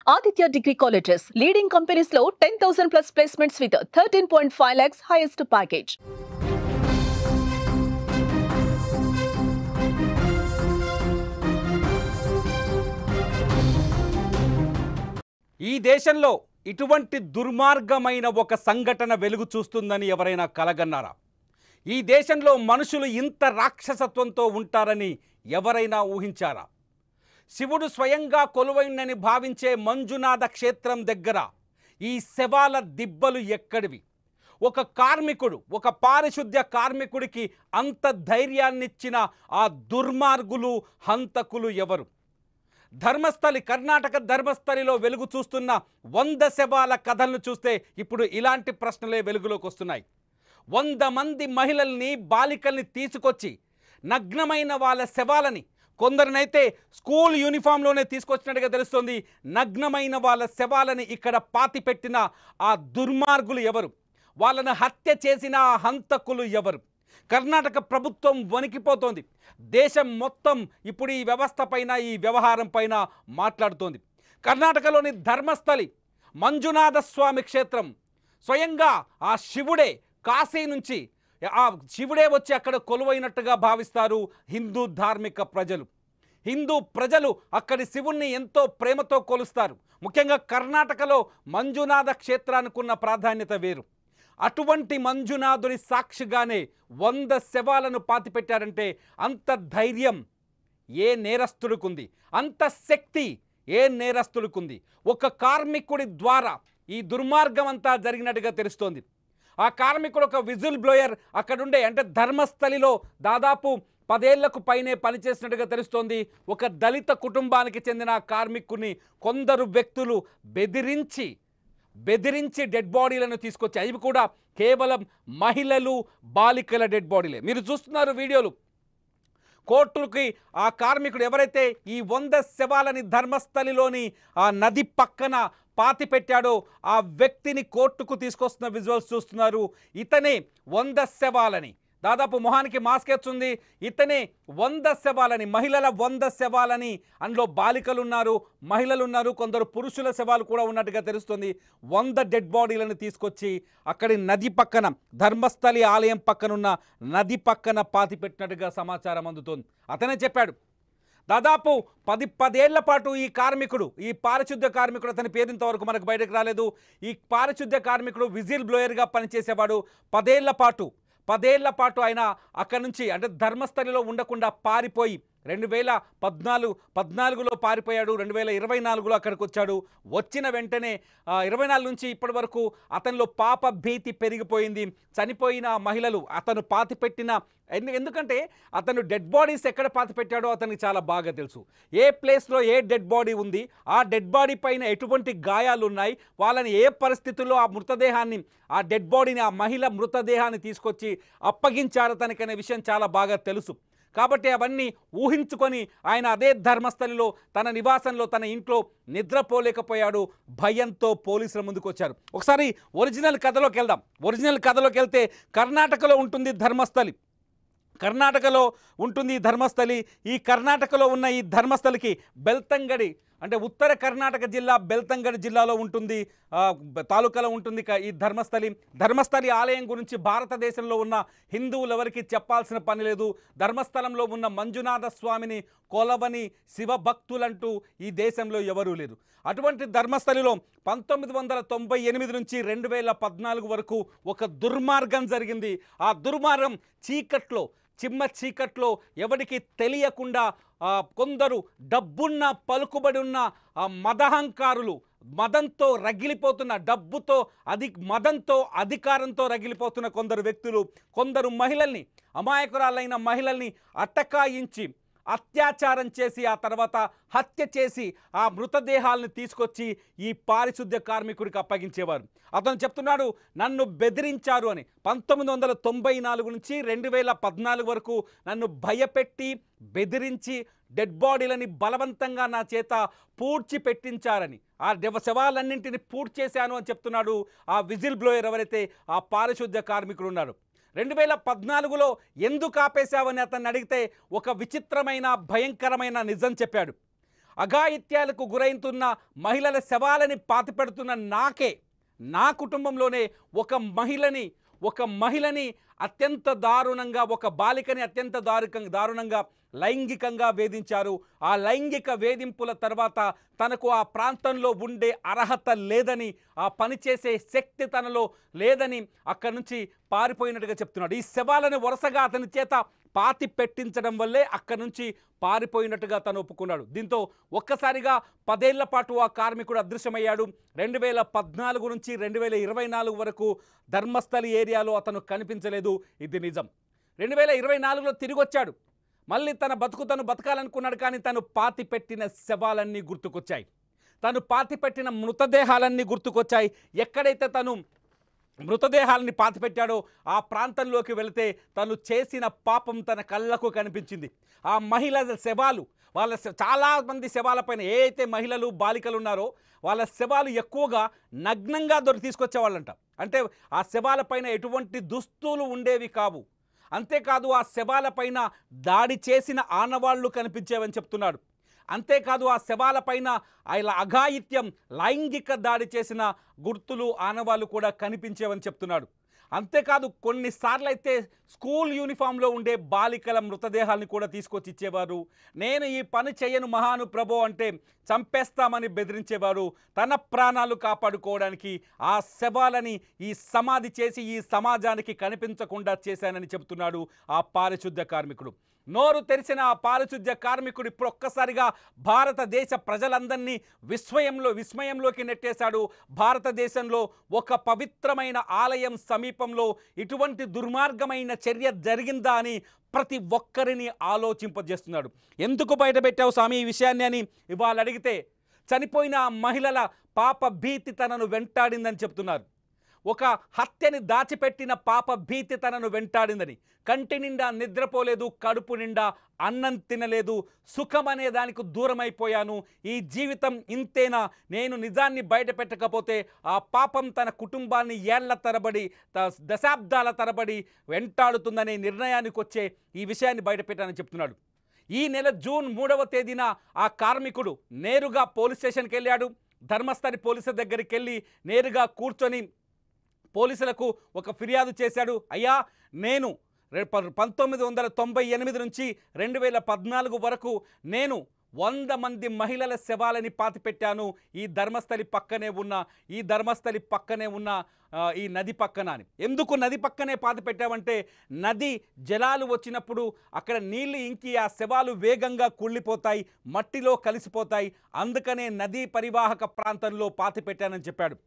Aditya Degree Colleges, leading companies low 10,000 plus placements with 13.5 lakhs highest package. ఈ దేశంలో ఇటువంటి దుర్మార్గమైన ఒక సంఘటన వెలుగు చూస్తుందని ఎవరైనా కలగన్నారా? ఈ దేశంలో మనుషులు ఇంత రాక్షసత్వంతో ఉంటారని ఎవరైనా ఊహించారా? శివుడు స్వయంగా కొలువైనని భావించే మంజునాథ క్షేత్రం దగ్గర ఈ శవాల దిబ్బలు ఎక్కడివి? ఒక కార్మికుడు, ఒక పారిశుద్ధ్య కార్మికుడికి అంత ధైర్యాన్నిచ్చిన ఆ దుర్మార్గులు, హంతకులు ఎవరు? ధర్మస్థలి, కర్ణాటక ధర్మస్థలిలో వెలుగు చూస్తున్న 100 శవాల కథలను చూస్తే ఇప్పుడు ఇలాంటి ప్రశ్నలే వెలుగులోకి వస్తున్నాయి. 100 మంది మహిళల్ని, బాలికల్ని తీసుకొచ్చి నగ్నమైన వాళ్ళ శవాలని, కొందరినైతే స్కూల్ యూనిఫామ్లోనే తీసుకొచ్చినట్టుగా తెలుస్తోంది, నగ్నమైన వాళ్ళ శవాలని ఇక్కడ పాతిపెట్టిన ఆ దుర్మార్గులు ఎవరు? వాళ్ళను హత్య చేసిన ఆ హంతకులు ఎవరు? కర్ణాటక ప్రభుత్వం వణికిపోతోంది. దేశం మొత్తం ఇప్పుడు ఈ వ్యవస్థ పైన, ఈ వ్యవహారం పైన మాట్లాడుతోంది. కర్ణాటకలోని ధర్మస్థలి మంజునాథ స్వామి క్షేత్రం, స్వయంగా ఆ శివుడే కాశీ నుంచి, ఆ శివుడే వచ్చి అక్కడ కొలువైనట్టుగా భావిస్తారు హిందూ ధార్మిక ప్రజలు. హిందూ ప్రజలు అక్కడి శివుణ్ణి ఎంతో ప్రేమతో కొలుస్తారు. ముఖ్యంగా కర్ణాటకలో మంజునాథ క్షేత్రానికి ఉన్న ప్రాధాన్యత వేరు. అటువంటి మంజునాథుని సాక్షిగానే 100 శవాలను పాతిపెట్టారంటే అంత ధైర్యం ఏ నేరస్తుడికుంది? అంత శక్తి ఏ నేరస్తుడికుంది? ఒక కార్మికుడి ద్వారా ఈ దుర్మార్గం అంతా జరిగినట్టుగా తెలుస్తోంది. ఆ కార్మికుడు ఒక విజిల్ బ్లోయర్ అక్కడుండే, అంటే ధర్మస్థలిలో దాదాపు 10 ఏళ్లకు పైనే పనిచేసినట్టుగా తెలుస్తోంది. ఒక దళిత కుటుంబానికి చెందిన కార్మికుని కొందరు వ్యక్తులు బెదిరించి డెడ్ బాడీలను తీసుకొచ్చి, అవి కూడా కేవలం మహిళలు, బాలికల డెడ్ బాడీలే. మీరు చూస్తున్నారు వీడియోలు. కోర్టుకి ఆ కార్మికుడు ఎవరైతే ఈ 100 శవాలని ధర్మస్థలిలోని ఆ నది పక్కన పాతి పెట్టాడో ఆ వ్యక్తిని కోర్టుకు తీసుకొస్తున్న విజువల్స్ చూస్తున్నారు. ఇతనే 100 శవాలని, దాదాపు మొహానికి మాస్క్ వేస్తుంది, ఇతనే 100 శవాలని, మహిళల 100 శవాలని, అందులో బాలికలు ఉన్నారు, మహిళలు ఉన్నారు, కొందరు పురుషుల శవాలు కూడా ఉన్నట్టుగా తెలుస్తుంది. 100 డెడ్ బాడీలను తీసుకొచ్చి అక్కడి నది పక్కన, ధర్మస్థలి ఆలయం పక్కనున్న నది పక్కన పాతి పెట్టినట్టుగా సమాచారం అందుతోంది. అతనే చెప్పాడు, దాదాపు 10 ఏళ్ల పాటు ఈ కార్మికుడు, ఈ పారిశుద్ధ్య కార్మికుడు, అతని పేరు ఇంతవరకు మనకు బయటకు రాలేదు, ఈ పారిశుద్ధ్య కార్మికుడు విజిల్ బ్లోయర్గా పనిచేసేవాడు. 10 ఏళ్ల పాటు ఆయన అక్కడి నుంచి, అంటే ధర్మస్థలిలో ఉండకుండా పారిపోయి 2014లో పారిపోయాడు. 2024లో అక్కడికి వచ్చాడు. వచ్చిన వెంటనే 24 నుంచి ఇప్పటి వరకు అతనిలో పాప భీతి పెరిగిపోయింది. చనిపోయిన మహిళలు, అతను పాతిపెట్టిన, ఎందుకంటే అతను డెడ్ బాడీస్ ఎక్కడ పాతిపెట్టాడో అతనికి చాలా బాగా తెలుసు. ఏ ప్లేస్లో ఏ డెడ్ బాడీ ఉంది, ఆ డెడ్ బాడీ పైన ఎటువంటి గాయాలు ఉన్నాయి, వాళ్ళని ఏ పరిస్థితుల్లో ఆ మృతదేహాన్ని, ఆ డెడ్ బాడీని, ఆ మహిళ మృతదేహాన్ని తీసుకొచ్చి అప్పగించారు అతనికి అనే విషయం చాలా బాగా తెలుసు. కాబట్టి అవన్నీ ఊహించుకొని ఆయన అదే ధర్మస్థలిలో తన నివాసంలో, తన ఇంట్లో నిద్రపోలేకపోయాడు. భయంతో పోలీసుల ముందుకు వచ్చారు. ఒకసారి ఒరిజినల్ కథలోకి వెళ్దాం. ఒరిజినల్ కథలోకి వెళ్తే కర్ణాటకలో ఉంటుంది ధర్మస్థలి. ఈ కర్ణాటకలో ఉన్న ఈ ధర్మస్థలికి బెల్తంగడి, అంటే ఉత్తర కర్ణాటక జిల్లా బెల్తంగడి జిల్లాలో ఉంటుంది, తాలూకాలో ఉంటుంది ఈ ధర్మస్థలి ఆలయం గురించి భారతదేశంలో ఉన్న హిందువులు ఎవరికి చెప్పాల్సిన పని లేదు. ధర్మస్థలంలో ఉన్న మంజునాథ స్వామిని కొలవని శివభక్తులంటూ ఈ దేశంలో ఎవరూ లేరు. అటువంటి ధర్మస్థలిలో 1998 నుంచి 2014 వరకు ఒక దుర్మార్గం జరిగింది. ఆ దుర్మార్గం చిమ్మ చీకట్లో ఎవరికి తెలియకుండా కొందరు డబ్బున్న, పలుకుబడి ఉన్న మదహంకారులు, మదంతో రగిలిపోతున్న, మదంతో అధికారంతో రగిలిపోతున్న కొందరు వ్యక్తులు, కొందరు మహిళల్ని, అమాయకురాలైన మహిళల్ని అట్టకాయించి అత్యాచారం చేసి, ఆ తర్వాత హత్య చేసి ఆ మృతదేహాలను తీసుకొచ్చి ఈ పారిశుద్ధ్య కార్మికుడికి అప్పగించేవారు. అతను చెప్తున్నాడు, నన్ను బెదిరించారు అని. 1994 నుంచి 2014 వరకు నన్ను భయపెట్టి, బెదిరించి డెడ్ బాడీలని బలవంతంగా నా చేత పూడ్చి పెట్టించారని, ఆ శవాలన్నింటినీ పూడ్చి చేశాను అని చెప్తున్నాడు ఆ విజిల్ బ్లోయర్, ఎవరైతే ఆ పారిశుద్ధ్య కార్మికుడు ఉన్నాడు. 2014లో ఎందుకు ఆపేశావని అతన్ని అడిగితే ఒక విచిత్రమైన, భయంకరమైన నిజం చెప్పాడు. అఘాయిత్యాలకు గురైతున్న మహిళల శవాలని పాతిపెడుతున్న నా కుటుంబంలోనే ఒక మహిళని అత్యంత దారుణంగా, ఒక బాలికని అత్యంత దారుణంగా లైంగికంగా వేధించారు. ఆ లైంగిక వేధింపుల తర్వాత తనకు ఆ ప్రాంతంలో ఉండే అర్హత లేదని, ఆ పని చేసే శక్తి తనలో లేదని అక్కడి నుంచి పారిపోయినట్టుగా చెప్తున్నాడు. ఈ శవాలను వరుసగా అతని చేత పాతి పెట్టించడం వల్లే అక్కడి నుంచి పారిపోయినట్టుగా తను ఒప్పుకున్నాడు. దీంతో ఒక్కసారిగా 10 ఏళ్ల పాటు ఆ కార్మికుడు అదృశ్యమయ్యాడు. 2014 నుంచి 2024 వరకు ధర్మస్థలి ఏరియాలో అతను కనిపించలేదు. ఇది నిజం. 2024లో తిరిగి వచ్చాడు. మళ్ళీ తన బతుకు తను బతకాలనుకున్నాడు. కానీ తను పాతిపెట్టిన శవాలన్నీ గుర్తుకొచ్చాయి. తను పాతిపెట్టిన మృతదేహాలన్నీ గుర్తుకొచ్చాయి. ఎక్కడైతే తను మృతదేహాలని పాతిపెట్టాడో ఆ ప్రాంతంలోకి వెళితే తను చేసిన పాపం తన కళ్ళకు కనిపించింది. ఆ మహిళల శవాలు, చాలామంది శవాలపైన ఏ అయితే మహిళలు బాలికలు ఉన్నారో వాళ్ళ శవాలు ఎక్కువగా నగ్నంగా తీసుకొచ్చేవాళ్ళంట. అంటే ఆ శవాలపైన ఎటువంటి దుస్తులు ఉండేవి కావు. అంతేకాదు ఆ శవాలపైన దాడి చేసిన ఆనవాళ్లు కనిపించేవని చెప్తున్నాడు. అంతేకాదు ఆ శవాలపైన ఇలా అఘాయిత్యం, లైంగిక దాడి చేసిన గుర్తులు, ఆనవాళ్ళు కూడా కనిపించేవని చెప్తున్నాడు. అంతేకాదు కొన్నిసార్లు అయితే స్కూల్ యూనిఫామ్లో ఉండే బాలికల మృతదేహాలను కూడా తీసుకొచ్చి ఇచ్చేవారు. నేను ఈ పని చేయను మహానుప్రభో అంటే చంపేస్తామని బెదిరించేవారు. తన ప్రాణాలు కాపాడుకోవడానికి ఆ శవాలని ఈ సమాధి చేసి ఈ సమాజానికి కనిపించకుండా చేశానని చెబుతున్నాడు ఆ పారిశుద్ధ్య కార్మికుడు. నోరు తెరిచిన ఆ పారిశుద్ధ్య కార్మికుడు ఇప్పుడు ఒక్కసారిగా భారతదేశ ప్రజలందరినీ విస్మయంలోకి నెట్టేశాడు. భారతదేశంలో ఒక పవిత్రమైన ఆలయం సమీపంలో ఇటువంటి దుర్మార్గమైన చర్య జరిగిందా అని ప్రతి ఒక్కరిని ఆలోచింపజేస్తున్నాడు. ఎందుకు బయటపెట్టావు స్వామి ఈ విషయాన్ని అని ఇవాళ అడిగితే చనిపోయిన మహిళల పాప భీతి తనను వెంటాడిందని చెప్తున్నారు. ఒక హత్యని దాచిపెట్టిన పాప భీతి తనను వెంటాడిందని, కంటి నిండా నిద్రపోలేదు, కడుపు నిండా అన్నం తినలేదు, సుఖం అనే దానికి దూరమైపోయాను, ఈ జీవితం ఇంతేనా, నేను నిజాన్ని బయట పెట్టకపోతే ఆ పాపం తన కుటుంబాన్ని ఏళ్ల తరబడి దశాబ్దాల తరబడి వెంటాడుతుందనే నిర్ణయానికి వచ్చే ఈ విషయాన్ని బయటపెట్టానని చెప్తున్నాడు. ఈ నెల జూన్ 3వ తేదీన ఆ కార్మికుడు నేరుగా పోలీస్ స్టేషన్కి వెళ్ళాడు. ధర్మస్థలి పోలీసుల దగ్గరికి వెళ్ళి నేరుగా కూర్చొని పోలీసులకు ఒక ఫిర్యాదు చేశాడు. అయ్యా, నేను 1998 నుంచి 2014 వరకు నేను 100 మంది మహిళల శవాలని పాతిపెట్టాను ఈ ధర్మస్థలి పక్కనే ఉన్న ఈ నది పక్కన అని. ఎందుకు నది పక్కనే పాతిపెట్టామంటే నది జలాలు వచ్చినప్పుడు అక్కడ నీళ్లు ఇంకి ఆ శవాలు వేగంగా కుళ్ళిపోతాయి, మట్టిలో కలిసిపోతాయి, అందుకనే నదీ పరివాహక ప్రాంతంలో పాతిపెట్టానని చెప్పాడు.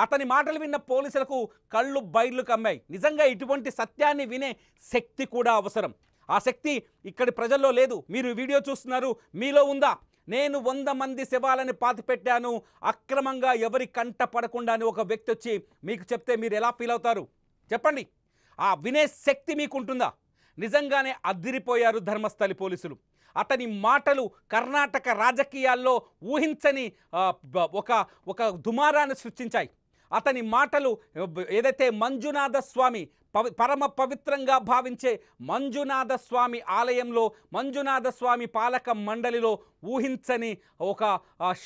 అతని మాటలు విన్న పోలీసులకు కళ్ళు బయర్లు కమ్మాయి. నిజంగా ఇటువంటి సత్యాన్ని వినే శక్తి కూడా అవసరం. ఆ శక్తి ఇక్కడి ప్రజల్లో లేదు. మీరు వీడియో చూస్తున్నారు, మీలో ఉందా? నేను 100 మంది శవాలని పాతిపెట్టాను అక్రమంగా, ఎవరి కంట పడకుండా అని ఒక వ్యక్తి వచ్చి మీకు చెప్తే మీరు ఎలా ఫీల్ అవుతారు చెప్పండి? ఆ వినే శక్తి మీకుంటుందా? నిజంగానే అదిరిపోయారు ధర్మస్థలి పోలీసులు. అతని మాటలు కర్ణాటక రాజకీయాల్లో ఊహించని ఒక దుమారాన్ని సృష్టించాయి. అతని మాటలు ఏదైతే మంజునాథ స్వామి పరమ పవిత్రంగా భావించే మంజునాథ స్వామి ఆలయంలో, మంజునాథ స్వామి పాలక మండలిలో ఊహించని ఒక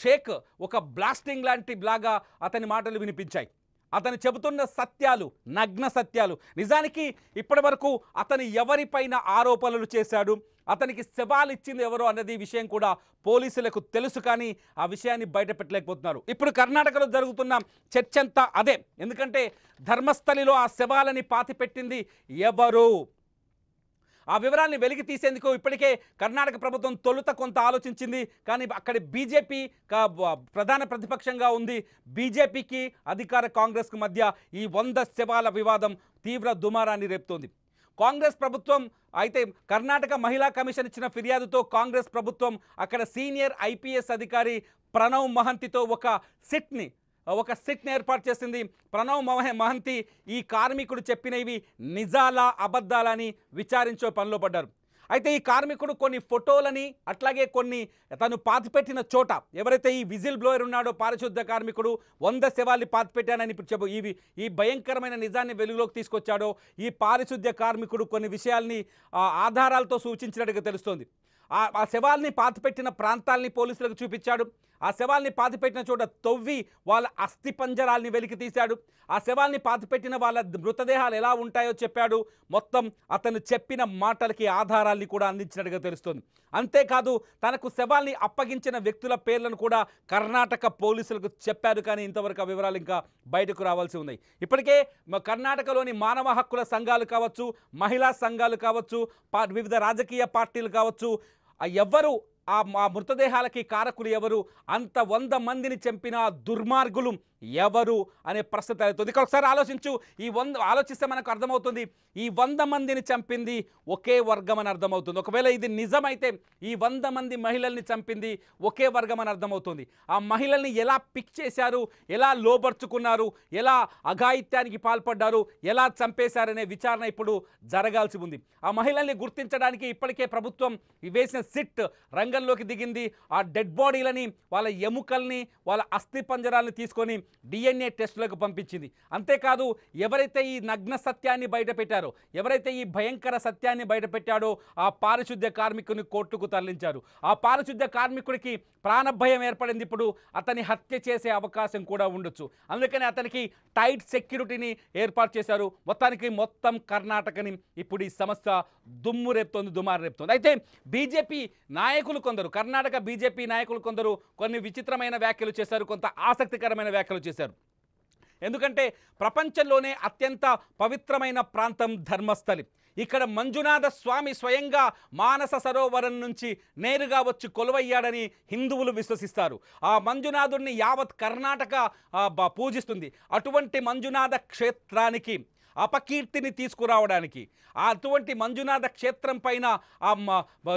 షేక్, ఒక బ్లాస్టింగ్ లాంటి లాగా అతని మాటలు వినిపించాయి. అతను చెబుతున్న సత్యాలు నగ్న సత్యాలు. నిజానికి ఇప్పటి వరకు అతను ఎవరిపైన ఆరోపణలు చేశాడు, అతనికి శవాలు ఇచ్చింది ఎవరో అన్నది విషయం కూడా పోలీసులకు తెలుసు, కానీ ఆ విషయాన్ని బయట పెట్టలేకపోతున్నారు. ఇప్పుడు కర్ణాటకలో జరుగుతున్న చర్చ అంతా అదే. ఎందుకంటే ధర్మస్థలిలో ఆ శవాలని పాతిపెట్టింది ఎవరు? ఆ వివరాన్ని వెలికి తీసేందుకు ఇప్పటికే కర్ణాటక ప్రభుత్వం తొలుత కొంత ఆలోచించింది. కానీ అక్కడి బీజేపీ ప్రధాన ప్రతిపక్షంగా ఉంది. బీజేపీకి అధికార కాంగ్రెస్కు మధ్య ఈ 100 శవాల వివాదం తీవ్ర దుమారాన్ని రేపుతోంది. కాంగ్రెస్ ప్రభుత్వం అయితే కర్ణాటక మహిళా కమిషన్ ఇచ్చిన ఫిర్యాదుతో కాంగ్రెస్ ప్రభుత్వం అక్కడ సీనియర్ ఐపీఎస్ అధికారి ప్రణవ్ మహంతితో ఒక సిట్ని ఏర్పాటు చేసింది. ప్రణవ్ మహంతి ఈ కార్మికుడు చెప్పినవి నిజాలా అబద్ధాలా అని విచారించే పనిలో పడ్డారు. అయితే ఈ కార్మికుడు కొన్ని ఫోటోలని, అట్లాగే కొన్ని తను పాతిపెట్టిన చోట ఎవరైతే ఈ విజిల్ బ్లోయర్ ఉన్నాడో పారిశుద్ధ కార్మికుడు 100 శవాల్ని పాతిపెట్టానని ఇప్పుడు ఈ భయంకరమైన నిజాన్ని వెలుగులోకి తీసుకొచ్చాడో ఈ పారిశుద్ధ్య కార్మికుడు కొన్ని విషయాల్ని ఆధారాలతో సూచించినట్టుగా తెలుస్తోంది. ఆ శవాల్ని పాతిపెట్టిన ప్రాంతాల్ని పోలీసులకు చూపించాడు. ఆ శవాల్ని పాతిపెట్టిన చోట తవ్వి వాళ్ళ అస్థిపంజరాల్ని వెలికి తీశాడు. ఆ శవాల్ని పాతిపెట్టిన వాళ్ళ మృతదేహాలు ఎలా ఉంటాయో చెప్పాడు. మొత్తం అతను చెప్పిన మాటలకి ఆధారాల్ని కూడా అందించినట్టుగా తెలుస్తుంది. అంతేకాదు తనకు శవాల్ని అప్పగించిన వ్యక్తుల పేర్లను కూడా కర్ణాటక పోలీసులకు చెప్పారు. కానీ ఇంతవరకు ఆ వివరాలు ఇంకా బయటకు రావాల్సి ఉన్నాయి. ఇప్పటికే కర్ణాటకలోని మానవ హక్కుల సంఘాలు కావచ్చు, మహిళా సంఘాలు కావచ్చు, వివిధ రాజకీయ పార్టీలు కావచ్చు, ఎవరు ఆ మృతదేహాలకి కారకులు ఎవరు, అంత 100 మందిని చంపిన దుర్మార్గులు ఎవరు అనే ప్రశ్న తలెత్తుంది. ఇక్కడ ఒకసారి ఆలోచించు. ఆలోచిస్తే మనకు అర్థమవుతుంది ఈ 100 మందిని చంపింది ఒకే వర్గం అని అర్థమవుతుంది. ఒకవేళ ఇది నిజమైతే ఈ 100 మంది మహిళల్ని చంపింది ఒకే వర్గం అని అర్థమవుతుంది. ఆ మహిళల్ని ఎలా పిక్ చేశారు, ఎలా లోబర్చుకున్నారు, ఎలా అఘాయిత్యానికి పాల్పడ్డారు, ఎలా చంపేశారనే విచారణ ఇప్పుడు జరగాల్సి ఉంది. ఆ మహిళల్ని గుర్తించడానికి ఇప్పటికే ప్రభుత్వం వేసిన సిట్ రంగంలోకి దిగింది. ఆ డెడ్ బాడీలని, వాళ్ళ ఎముకల్ని, వాళ్ళ అస్థిపంజరాలను తీసుకొని DNA టెస్టులకు పంపించింది. అంతేకాదు ఎవరైతే ఈ నగ్న సత్యాన్ని బయటపెట్టారో, ఎవరైతే ఈ భయంకర సత్యాన్ని బయటపెట్టాడో ఆ పారిశుద్ధ్య కార్మికుని కోర్టుకు తరలించారు. ఆ పారిశుద్ధ్య కార్మికుడికి ప్రాణభయం ఏర్పడింది. ఇప్పుడు అతని హత్య చేసే అవకాశం కూడా ఉండొచ్చు. అందుకని అతనికి టైట్ సెక్యూరిటీని ఏర్పాటు చేశారు. మొత్తం కర్ణాటకని ఇప్పుడు ఈ సమస్య దుమ్ము రేపుతోంది, దుమారు రేపుతోంది. అయితే బీజేపీ నాయకులు కొందరు, కర్ణాటక బీజేపీ నాయకులు కొందరు కొన్ని విచిత్రమైన వ్యాఖ్యలు చేశారు, కొంత ఆసక్తికరమైన వ్యాఖ్యలు చేశారు. ఎందుకంటే ప్రపంచంలోనే అత్యంత పవిత్రమైన ప్రాంతం ధర్మస్థలి. ఇక్కడ మంజునాథ స్వామి స్వయంగా మానస సరోవరం నుంచి నేరుగా వచ్చి కొలువయ్యాడని హిందువులు విశ్వసిస్తారు. ఆ మంజునాథుడిని యావత్ కర్ణాటక పూజిస్తుంది. అటువంటి మంజునాథ క్షేత్రానికి అపకీర్తిని తీసుకురావడానికి, అటువంటి మంజునాథ క్షేత్రం పైన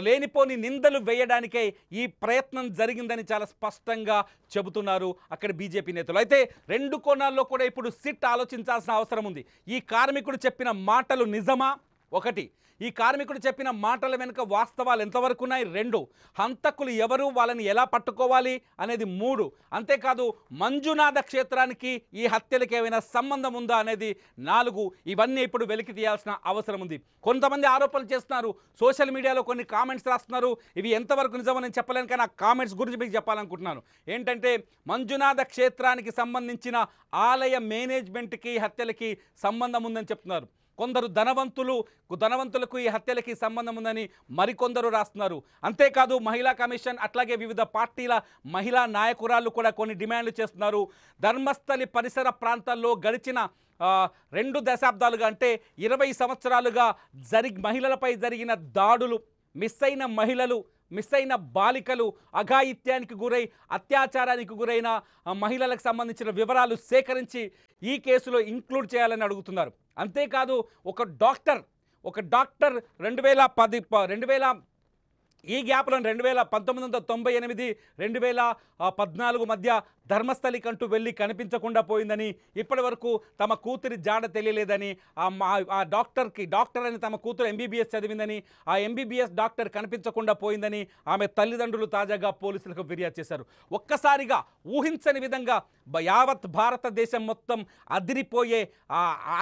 లేనిపోని నిందలు వేయడానికే ఈ ప్రయత్నం జరిగిందని చాలా స్పష్టంగా చెబుతున్నారు అక్కడ బీజేపీ నేతలు. అయితే 2 కోణాల్లో కూడా ఇప్పుడు సిట్ ఆలోచించాల్సిన అవసరం ఉంది. ఈ కార్మికుడు చెప్పిన మాటలు నిజమా? 1, ఈ కార్మికుడు చెప్పిన మాటల వెనుక వాస్తవాలు ఎంతవరకు ఉన్నాయి? 2, హంతకులు ఎవరు, వాళ్ళని ఎలా పట్టుకోవాలి అనేది 3, అంతేకాదు మంజునాథ క్షేత్రానికి ఈ హత్యలకు ఏమైనా సంబంధం ఉందా అనేది 4. ఇవన్నీ ఇప్పుడు వెలికి తీయాల్సిన అవసరం ఉంది. కొంతమంది ఆరోపణలు చేస్తున్నారు, సోషల్ మీడియాలో కొన్ని కామెంట్స్ రాస్తున్నారు. ఇవి ఎంతవరకు నిజమని నేను చెప్పలేను, కానీ ఆ కామెంట్స్ గురించి మీకు చెప్పాలనుకుంటున్నాను. ఏంటంటే మంజునాథ క్షేత్రానికి సంబంధించిన ఆలయ మేనేజ్మెంట్కి హత్యలకి సంబంధం ఉందని చెప్తున్నారు. కొందరు ధనవంతులకు ఈ హత్యలకి సంబంధం ఉందని మరికొందరు రాస్తున్నారు. అంతేకాదు మహిళా కమిషన్ అట్లాగే వివిధ పార్టీల మహిళా నాయకురాళ్ళు కూడా కొన్ని డిమాండ్లు చేస్తున్నారు. ధర్మస్థలి పరిసర ప్రాంతాల్లో గడిచిన 2 దశాబ్దాలుగా అంటే 20 సంవత్సరాలుగా మహిళలపై జరిగిన దాడులు, మిస్ అయిన మహిళలు, మిస్ అయిన బాలికలు, అఘాయిత్యానికి గురై అత్యాచారానికి గురైన మహిళలకు సంబంధించిన వివరాలు సేకరించి ఈ కేసులో ఇంక్లూడ్ చేయాలని అడుగుతున్నారు. అంతేకాదు ఒక డాక్టర్ 2010 ఈ గ్యాప్లో 1998 2014 మధ్య ధర్మస్థలికంటూ వెళ్ళి కనిపించకుండా పోయిందని, ఇప్పటి వరకు తమ కూతురి జాడ తెలియలేదని, ఆ డాక్టర్ అని తమ కూతురు MBBS చదివిందని, ఆ MBBS డాక్టర్ కనిపించకుండా పోయిందని ఆమె తల్లిదండ్రులు తాజాగా పోలీసులకు ఫిర్యాదు చేశారు. ఒక్కసారిగా ఊహించని విధంగా యావత్ భారతదేశం మొత్తం అదిరిపోయే,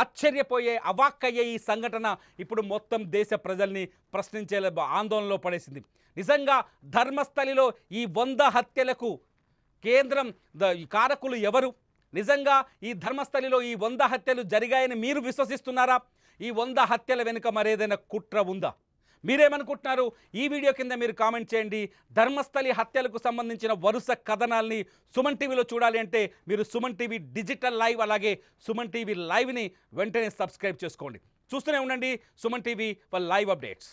ఆశ్చర్యపోయే, అవాక్కయ్యే ఈ సంఘటన ఇప్పుడు మొత్తం దేశ ప్రజల్ని ప్రశ్నించే ఆందోళనలో పడేసింది. నిజంగా ధర్మస్థలిలో ఈ 100 హత్యలకు కేంద్రం కారకులు ఎవరు? నిజంగా ఈ ధర్మస్థలిలో ఈ 100 హత్యలు జరిగాయని మీరు విశ్వసిస్తున్నారా? ఈ 100 హత్యల వెనుక మరేదైనా కుట్ర ఉందా? మీరేమనుకుంటున్నారు? ఈ వీడియో కింద మీరు కామెంట్ చేయండి. ధర్మస్థలి హత్యలకు సంబంధించిన వరుస కథనాల్ని సుమన్ టీవీలో చూడాలి అంటే మీరు సుమన్ టీవీ డిజిటల్ లైవ్ అలాగే సుమన్ టీవీ లైవ్ని వెంటనే సబ్స్క్రైబ్ చేసుకోండి. చూస్తూనే ఉండండి Suman TV for live updates.